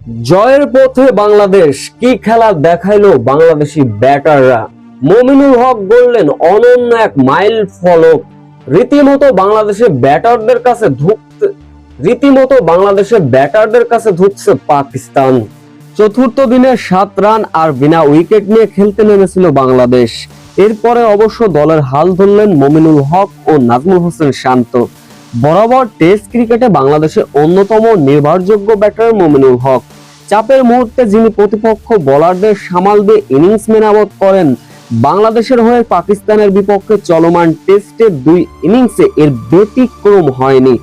জয়ের পথে বাংলাদেশ, কি খেলা দেখাইলো বাংলাদেশি ব্যাটাররা। মমিনুল হক গড়লেন অনন্য এক মাইল ফলক। রীতিমতো বাংলাদেশের ব্যাটারদের কাছে ধুঁকছে পাকিস্তান। চতুর্থ দিনে 7 রান আর বিনা উইকেট নিয়ে খেলতে নেমেছিল বাংলাদেশ। এরপরে অবশ্য দলের হাল ধরলেন মমিনুল হক ও নাজমুল হোসেন শান্ত। বরাবর টেস্ট ক্রিকেটে বাংলাদেশের অন্যতম নির্ভরযোগ্য ব্যাটার মমিনুল হক। চাপের মুহূর্তে যিনি প্রতিপক্ষ বোলারদের সামাল দিয়ে ইনিংস মেরামত করেন। বাংলাদেশের হয়ে পাকিস্তানের বিপক্ষে চলমান টেস্টের 2 ইনিংসে এর ব্যতিক্রম হয়নি।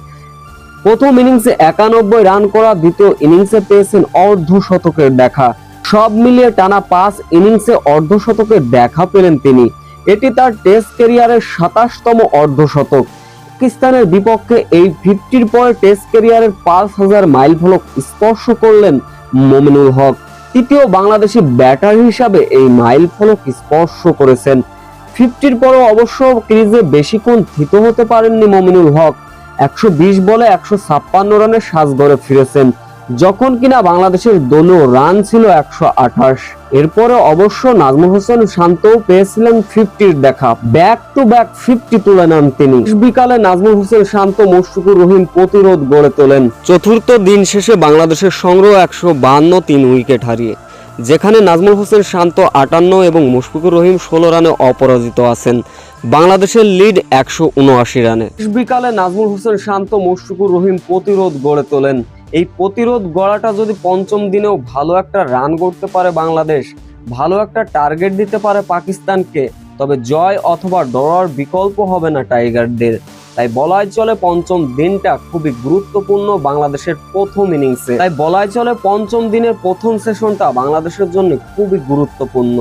প্রথম ইনিংসে 91 রান করা, দ্বিতীয় ইনিংসে পেয়েছেন অর্ধশতকের দেখা। সব মিলিয়ে টানা 5 ইনিংসে অর্ধশতকের দেখা পেলেন তিনি। এটি তার টেস্ট ক্যারিয়ারের 27তম অর্ধশতক। পাকিস্তানের বিপক্ষে এই 50-র পরে টেস্ট ক্যারিয়ারের 5000 মাইল ফলক স্পর্শ করলেন মমিনুল হক। তৃতীয় বাংলাদেশি ব্যাটার হিসাবে এই মাইল ফলক স্পর্শ করেছেন। 50-র পরও অবশ্য ক্রিজে বেশিক্ষণ থিত হতে পারেননি মমিনুল হক। 120 বলে 156 রানের সাজঘরে ফিরেছেন, যখন কিনা বাংলাদেশের দলীয় রান ছিল 128। এরপরে অবশ্য নাজমুল হোসেন শান্তও পেয়েছিলেন 50-র দেখা। ব্যাক টু ব্যাক 50 তুলে নেন তিনি। বিকালে নাজমুল হোসেন শান্ত, মুশফিকুর রহিম প্রতিরোধ গড়ে তোলেন। চতুর্থ দিন শেষে বাংলাদেশের সংগ্রহ 152, 3 উইকেট হারিয়ে, যেখানে নাজমুল হোসেন শান্ত 58 এবং মুশফিকুর রহিম 16 রানে অপরাজিত আছেন। বাংলাদেশের লিড 179 রানে। বিকালে নাজমুল হোসেন শান্ত, মুশফিকুর রহিম প্রতিরোধ গড়ে তোলেন। এই প্রতিরোধ গড়াটা যদি পঞ্চম দিনেও ভালো একটা রান করতে পারে বাংলাদেশ, ভালো একটা টার্গেট দিতে পারে পাকিস্তানকে, তবে জয় অথবা ড্রর বিকল্প হবে না টাইগারদের। তাই বলাই চলে পঞ্চম দিনটা খুবই গুরুত্বপূর্ণ বাংলাদেশের প্রথম ইনিংসে। তাই বলাই চলে পঞ্চম দিনের প্রথম সেশনটা বাংলাদেশের জন্য খুবই গুরুত্বপূর্ণ।